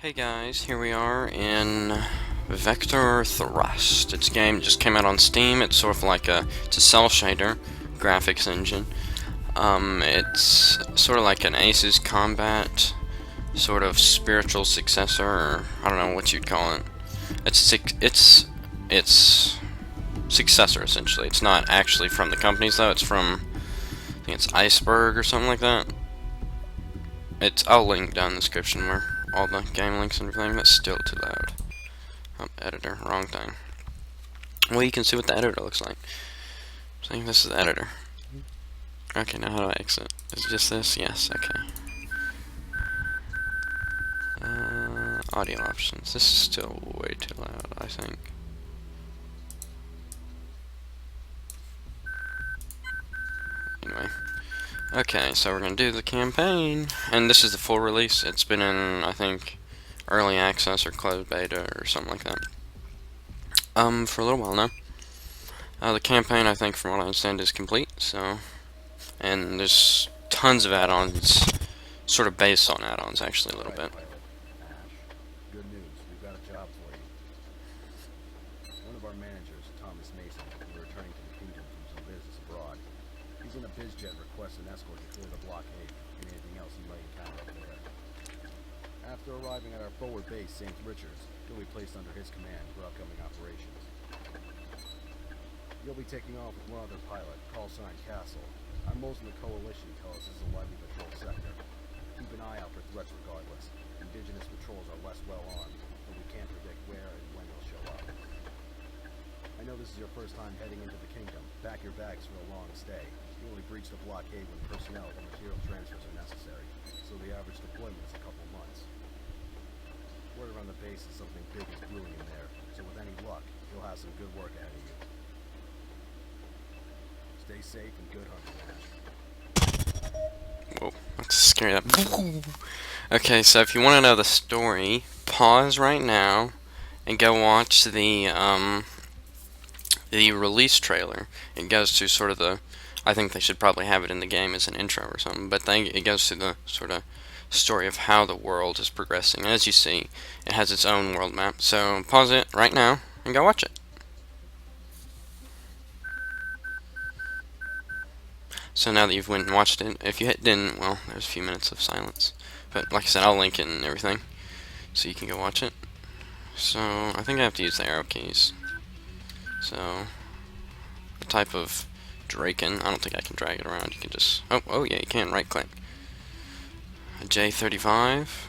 Hey guys, here we are in Vector Thrust. It's a game that just came out on Steam. It's sort of like it's a cell shader graphics engine. It's sort of like an Aces Combat sort of spiritual successor, or I don't know what you'd call it. It's successor essentially. It's not actually from the companies though. It's from, I think it's Iceberg or something like that. I'll link down in the description where all the game links and everything. That's still too loud. Oh, editor, wrong thing. Well, you can see what the editor looks like. So this is the editor. Okay, now how do I exit? Is it just this? Yes, okay. Audio options. This is still way too loud, I think. Anyway. Okay, so we're gonna do the campaign, and this is the full release. It's been in, I think, early access or closed beta or something like that. For a little while now. The campaign, I think, from what I understand, is complete. So, and there's tons of add-ons, sort of based on add-ons, actually, a little bit. Good news, we've got a job for you. One of our managers, Thomas Mason, is returning to the kingdom from some business abroad. He's in a bizjet requesting an escort to clear the blockade and anything else he might encounter over there. After arriving at our forward base, St. Richards, you'll be placed under his command for upcoming operations. You'll be taking off with one other pilot, call sign Castle. Our most in the coalition tell us this is a lightly patrolled sector. Keep an eye out for threats regardless. Indigenous patrols are less well armed, but we can't predict where and when they'll show up. I know this is your first time heading into the kingdom. Pack your bags for a long stay. You only breach the blockade when personnel and material transfers are necessary, so the average deployment is a couple months. Word around the base is something big is brewing in there, so with any luck, you'll have some good work ahead of you. Stay safe and good hunting, Ash. Whoa, that's scary. Okay, so if you want to know the story, pause right now and go watch the release trailer. It goes to sort of I think they should probably have it in the game as an intro or something, but then it goes to the sort of story of how the world is progressing. And as you see, it has its own world map. So pause it right now and go watch it. So now that you've went and watched it, if you didn't, well, there's a few minutes of silence. But like I said, I'll link it and everything, so you can go watch it. So I think I have to use the arrow keys. So the type of Draken, I don't think I can drag it around. You can just, oh yeah, you can right click. A J35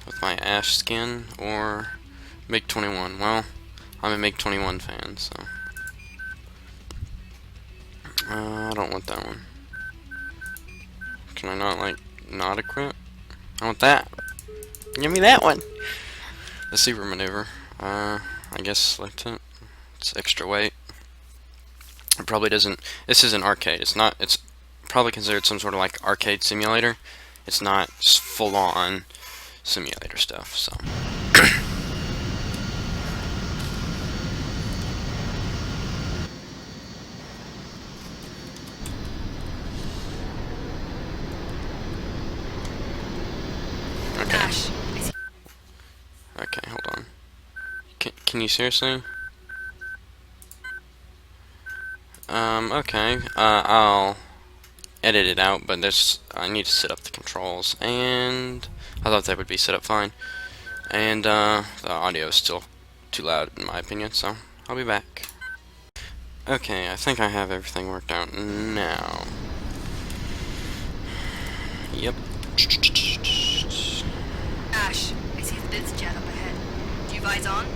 with my Ash skin, or MiG-21. Well, I'm a MiG-21 fan, so. I don't want that one. Can I not equip? I want that. Give me that one. The super maneuver. I guess select it. It's extra weight. It probably doesn't. This is an arcade. It's not. It's probably considered some sort of like arcade simulator. It's not full-on simulator stuff. So. Okay, hold on. Can you seriously? Okay. I'll edit it out, but I need to set up the controls, and I thought that would be set up fine. And the audio is still too loud in my opinion, so I'll be back. Okay, I think I have everything worked out now. Yep. Ash, I see the bizjet up ahead. Do you have eyes on?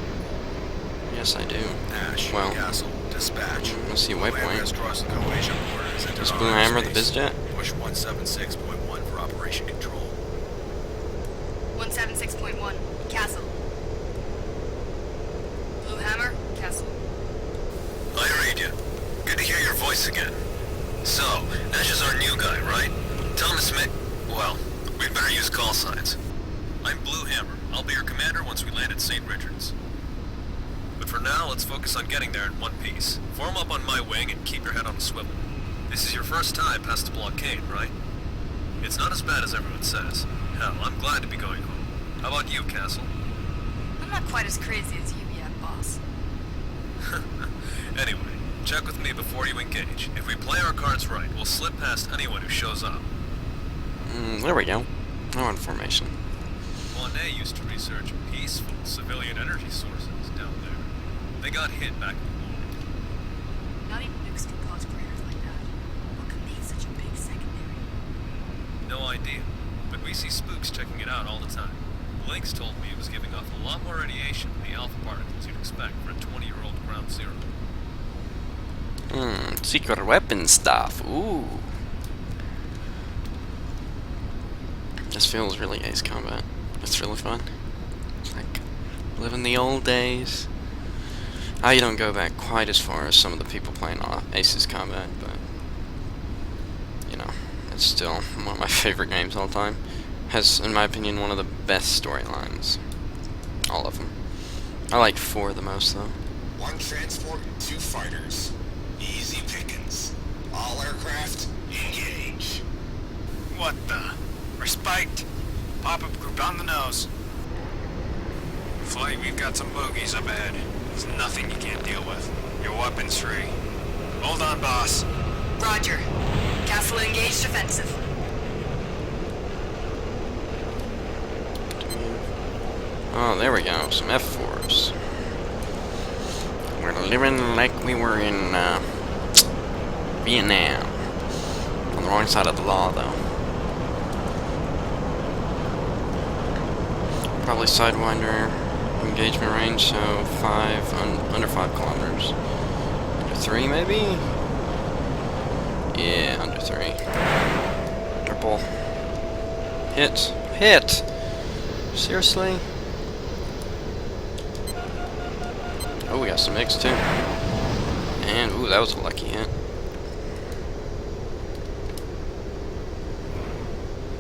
Yes, I do. Ash, well, Castle, dispatch. Let's see, waypoint. Is Blue Hammer Hammer the bizjet? Push 176.1 for operation control. 176.1, Castle. Blue Hammer, Castle. I read you. Good to hear your voice again. So, Ash is our new guy, right? Thomas well, we'd better use call signs. I'm Blue Hammer. I'll be your commander once we land at St. Richards. But for now, let's focus on getting there in one piece. Form up on my wing and keep your head on a swivel. This is your first time past the blockade, right? It's not as bad as everyone says. Hell, I'm glad to be going home. How about you, Castle? I'm not quite as crazy as you yet, boss. Anyway, check with me before you engage. If we play our cards right, we'll slip past anyone who shows up. There we go. Now in formation. Monet used to research peaceful civilian energy sources down there. They got hit back in the war. Not even nukes can cause craters like that. What could make such a big secondary? No idea, but we see spooks checking it out all the time. Lynx told me it was giving off a lot more radiation than the alpha particles you'd expect for a 20-year-old ground zero. Secret weapon stuff. Ooh. This feels really Ace Combat. It's really fun. It's like living the old days. I don't go back quite as far as some of the people playing Ace's Combat, but you know, it's still one of my favorite games all time. Has, in my opinion, one of the best storylines. All of them. I like 4 the most, though. 1 transport and 2 fighters. Easy pickings. All aircraft, engage. What the? Respite. Pop-up group on the nose. Flight, we've got some bogeys up ahead. There's nothing you can't deal with. Your weapon's free. Hold on, boss. Roger. Castle engaged offensive. Oh, there we go. Some F4s. We're living like we were in Vietnam. On the wrong side of the law, though. Probably Sidewinder engagement range, so under 5 kilometers. Under 3, maybe? Yeah, under 3. Purple. Hit. Hit! Seriously? Oh, we got some eggs too. And, ooh, that was a lucky hit.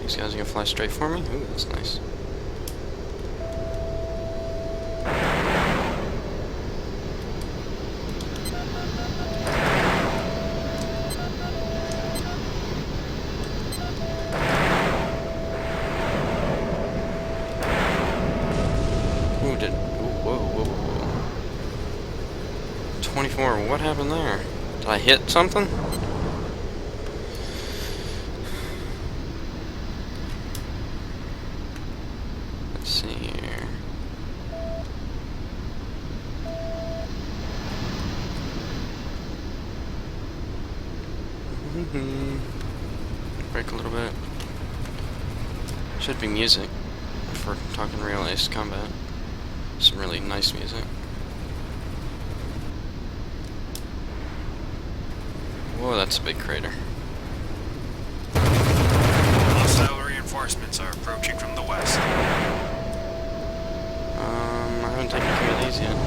These guys are gonna fly straight for me? Ooh, that's nice. Ooh, whoa, whoa, whoa. 24, what happened there? Did I hit something? Let's see here. Break a little bit. Should be music if we're talking real Ace Combat. Some really nice music. Whoa, that's a big crater. Hostile reinforcements are approaching from the west. I haven't taken care of these yet.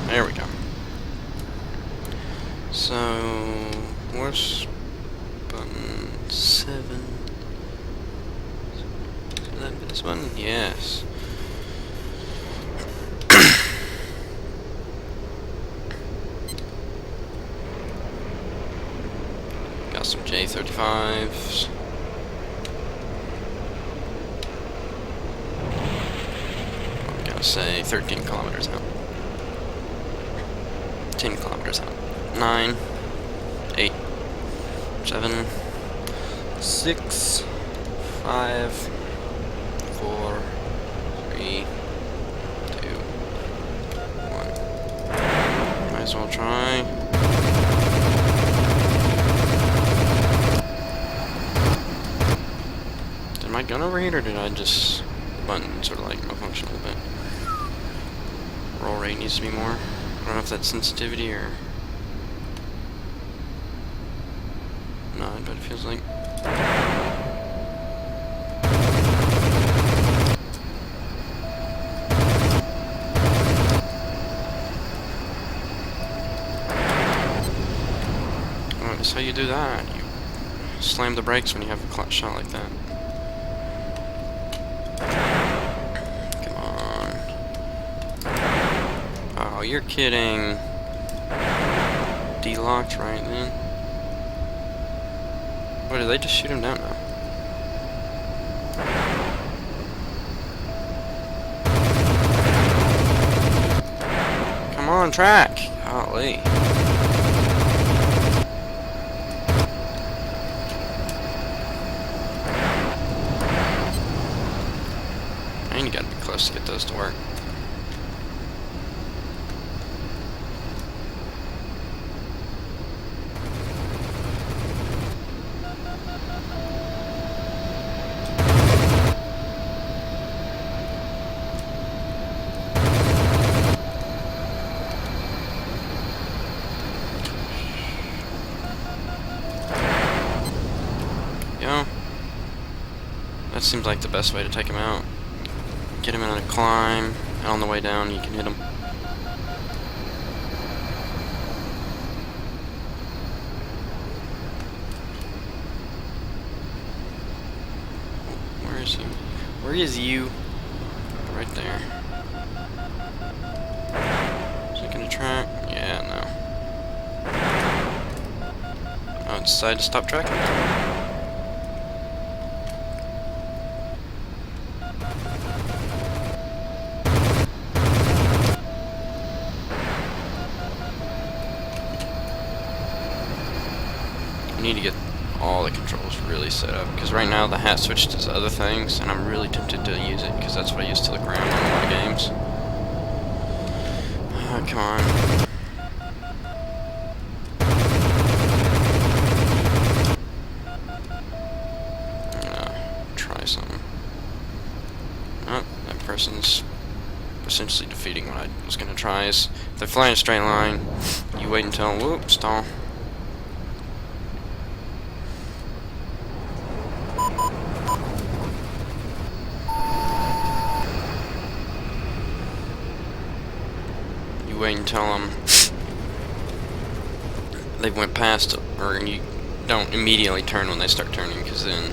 There we go. So, where's button 7? Is that this one? Yes. Got some J35s. I'm gonna say 13 kilometers out. 10 kilometers out. 9, 8, 7, 6, 5, 4, 3, 2, 1. Might as well try. Did my gun overheat, or did I just button sort of like malfunction a little bit? Roll rate needs to be more. I don't know if that's sensitivity or not, but it feels like. Oh, that's how you do that. You slam the brakes when you have a clutch shot like that. Come on. Oh, you're kidding. delocked right then. What, did they just shoot him down now? Come on, track! Golly. And you gotta be close to get those to work. Yo. That seems like the best way to take him out. Get him in a climb, and on the way down you can hit him. Where is he? Where is you? Right there. Is it gonna track? Yeah, no. Oh, it decided to stop tracking. I need to get all the controls really set up, because right now the hat switch does other things, and I'm really tempted to use it, because that's what I use to the ground in a lot of games. Oh, come on. I'm gonna try something. Oh, that person's essentially defeating what I was gonna try. Is if they're flying a straight line, you wait until, whoop, stall. Wait until they went past, or you don't immediately turn when they start turning, because then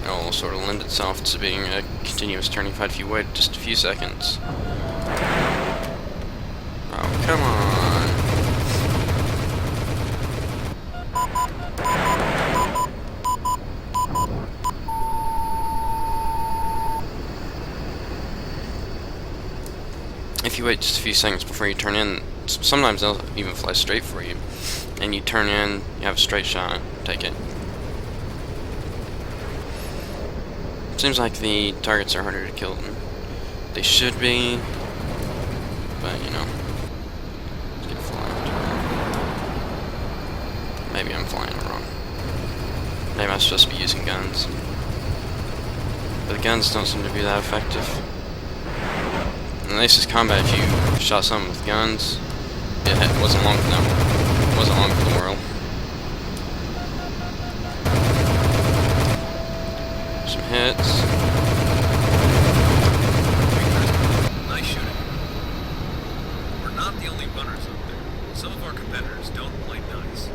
it'll sort of lend itself to being a continuous turning fight if you wait just a few seconds. Oh, come on. If you wait just a few seconds before you turn in, sometimes they'll even fly straight for you. And you turn in, you have a straight shot, take it. Seems like the targets are harder to kill than they should be, but you know, let's get flying. Maybe I'm flying it wrong. Maybe I'm supposed to be using guns. But the guns don't seem to be that effective. In Aces Combat, if you shot someone with guns, it wasn't long for them. It wasn't long for the world. Some hits. Nice shooting. We're not the only runners out there. Some of our competitors don't play nice.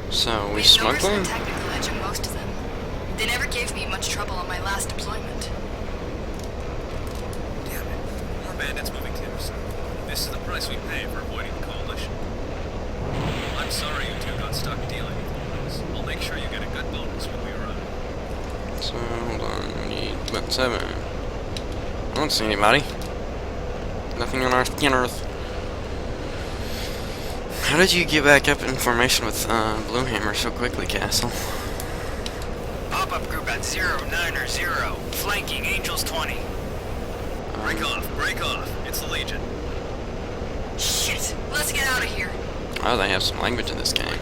So, we We have no smuggling? technical edge on most of them. They never gave me much trouble on my last deployment. Damn it. More bandits moving to intercept. This is the price we pay for avoiding the coalition. I'm sorry you two got stuck dealing with all this. I'll make sure you get a good bonus when we arrive. So, hold on, we need about 7. I don't see anybody. Nothing on Earth. How did you get back up in formation with Blue Hammer so quickly, Castle? Pop-up group at 090, flanking Angels 20. Break off. It's the Legion. Shit! Let's get out of here. Oh, they have some language in this game.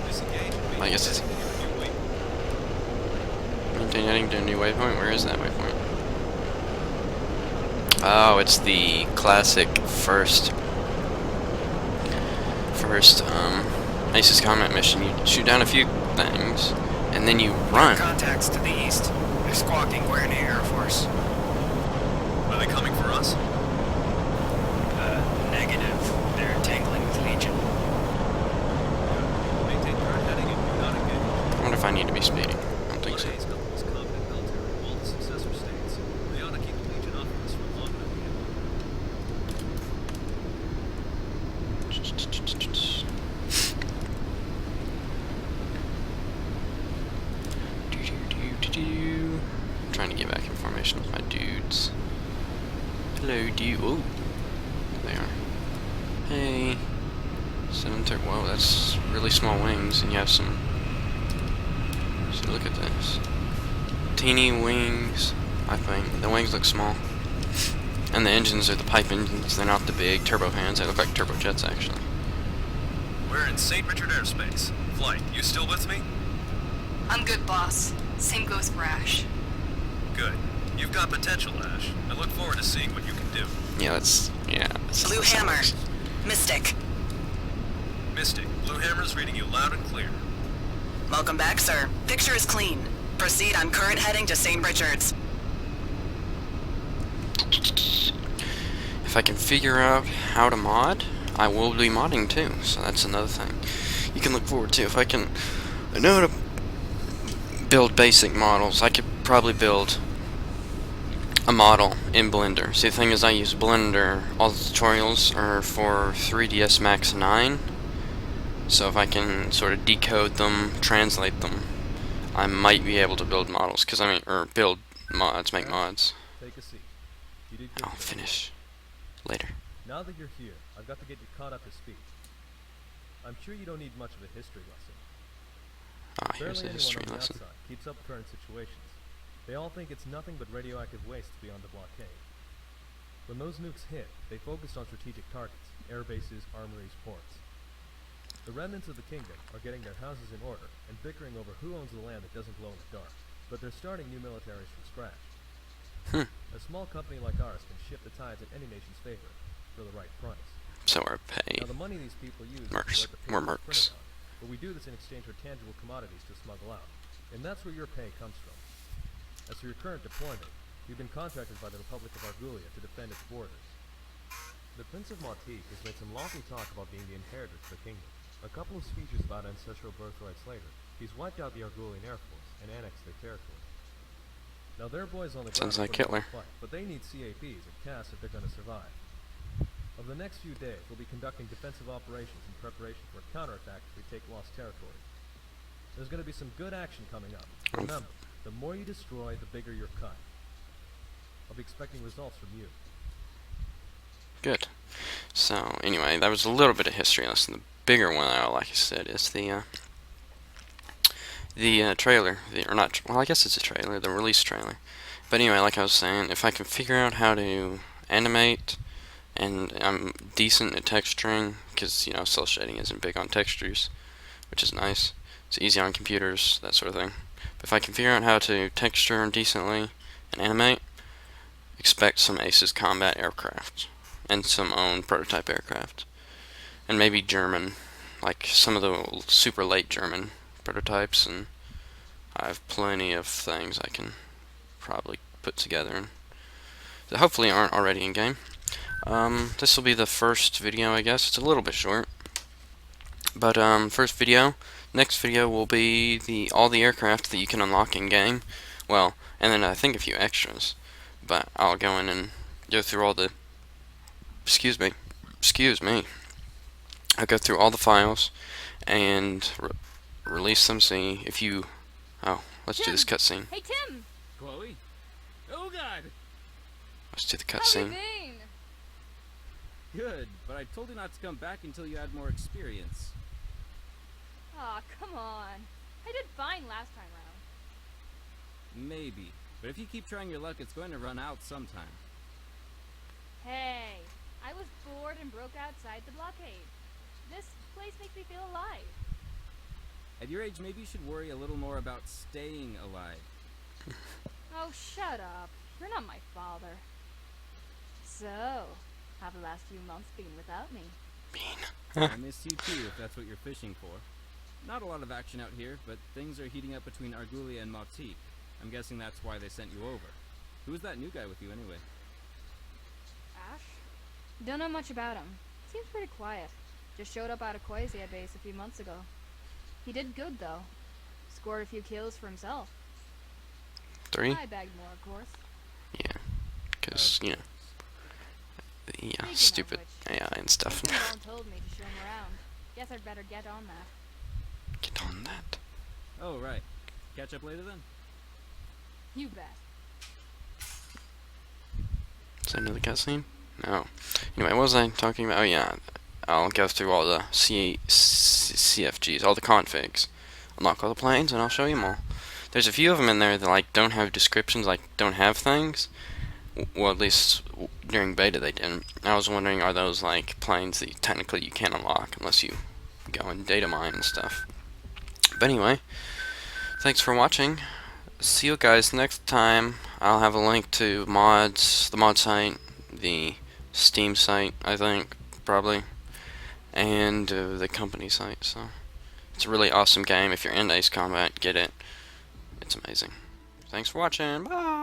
Disengage. I guess it's You wait. heading to a new waypoint. Where is that waypoint? Oh, it's the classic first Aces Combat mission. You shoot down a few things, and then you run. Contacts to the east. They're squawking Guernica Air Force. Are they coming for us? Negative. They're tangling with Legion. Maintain current heading and do not engage. I wonder if I need to be speeding. I don't think so. Blockade is the most competent military of all the successor states. They ought to keep the Legion off of us for long enough. conversation with my dudes. Hello, dude. Oh, there they are. Hey. 730. Whoa, that's really small wings, and you have some. So look at this. Teeny wings. I think the wings look small, and the engines are the pipe engines. They're not the big turbofans. They look like turbojets, actually. We're in St. Richard airspace. Flight, you still with me? I'm good, boss. Same goes for Ash. Good. You've got potential, Ash. I look forward to seeing what you can do. Yeah, that's Blue Hammer. Mystic. Mystic, Blue Hammer's reading you loud and clear. Welcome back, sir. Picture is clean. Proceed on current heading to St. Richards. If I can figure out how to mod, I will be modding too. So that's another thing you can look forward to. If I know how to build basic models, I could probably build a model in Blender. See, the thing is, I use Blender. All the tutorials are for 3ds Max 9. So if I can sort of decode them, translate them, I might be able to build models. Or build mods, make mods. Take a seat. You did good. I'll finish later. Now that you're here, I've got to get you caught up to speed. I'm sure you don't need much of a history lesson. Ah, here's a Barely history anyone on the lesson. outside keeps up current situations. They all think it's nothing but radioactive waste beyond the blockade. When those nukes hit, they focused on strategic targets, air bases, armories, ports. The remnants of the kingdom are getting their houses in order and bickering over who owns the land that doesn't glow in the dark. But they're starting new militaries from scratch. A small company like ours can shift the tides in any nation's favor for the right price. So our pay. Now the money these people use Mercs. is what the We're paper is mercs. printed on, but we do this in exchange for tangible commodities to smuggle out. And that's where your pay comes from. As for your current deployment, you've been contracted by the Republic of Argulia to defend its borders. The Prince of Martique has made some lofty talk about being the inheritor to the kingdom. A couple of speeches about ancestral birthrights later, he's wiped out the Argulian Air Force and annexed their territory. Now their boys on the ground Sounds are like putting up Hitler. a fight, but they need CAPs and CAS if they're going to survive. Over the next few days, we'll be conducting defensive operations in preparation for a counterattack if we take lost territory. There's going to be some good action coming up. Remember, the more you destroy, the bigger your cut. I'll be expecting results from you. Good. So anyway, that was a little bit of history lesson. The bigger one, like I said, is the trailer. Well, I guess it's a trailer, the release trailer. But anyway, like I was saying, if I can figure out how to animate, and I'm decent at texturing, because, you know, cel shading isn't big on textures, which is nice. It's easy on computers, that sort of thing. But if I can figure out how to texture decently and animate, expect some Aces combat aircraft, and some own prototype aircraft. And maybe German, like some of the super late German prototypes, and I have plenty of things I can probably put together and that hopefully aren't already in game. This will be the first video, I guess. It's a little bit short, but first video. Next video will be all the aircraft that you can unlock in game. Well, and then I think a few extras, but I'll go in and go through all the excuse me. I'll go through all the files and release them. See if you. Oh, let's do this cutscene. Hey, Tim! Chloe? Oh god! Let's do the How you cutscene. been? Good, but I told you not to come back until you had more experience. Aw, come on. I did fine last time round. Maybe, but if you keep trying your luck, it's going to run out sometime. Hey, I was bored and broke outside the blockade. This place makes me feel alive. At your age, maybe you should worry a little more about staying alive. Oh, shut up. You're not my father. So, how the last few months been without me? I miss you too, if that's what you're fishing for. Not a lot of action out here, but things are heating up between Argulia and Martique. I'm guessing that's why they sent you over. Who is that new guy with you anyway? Ash? Don't know much about him. Seems pretty quiet. Just showed up out of Quasia base a few months ago. He did good, though. Scored a few kills for himself. 3? I bagged more, of course. Yeah, because you know the Speaking of stupid which, AI and stuff. Someone told me to show him around. Guess I'd better get on that. Get on that. Oh, right. Catch up later then? You bet. Is that another cutscene? No. Anyway, what was I talking about? Oh yeah, I'll go through all the CFGs, all the configs, unlock all the planes, and I'll show you them all. There's a few of them in there that like don't have descriptions, like don't have things. Well, at least during beta they didn't. I was wondering, are those like planes that technically you can't unlock unless you go and data mine and stuff. But anyway, thanks for watching. See you guys next time. I'll have a link to mods, the mod site, the Steam site, I think, probably, and the company site. So it's a really awesome game. If you're into Ace Combat, get it. It's amazing. Thanks for watching. Bye.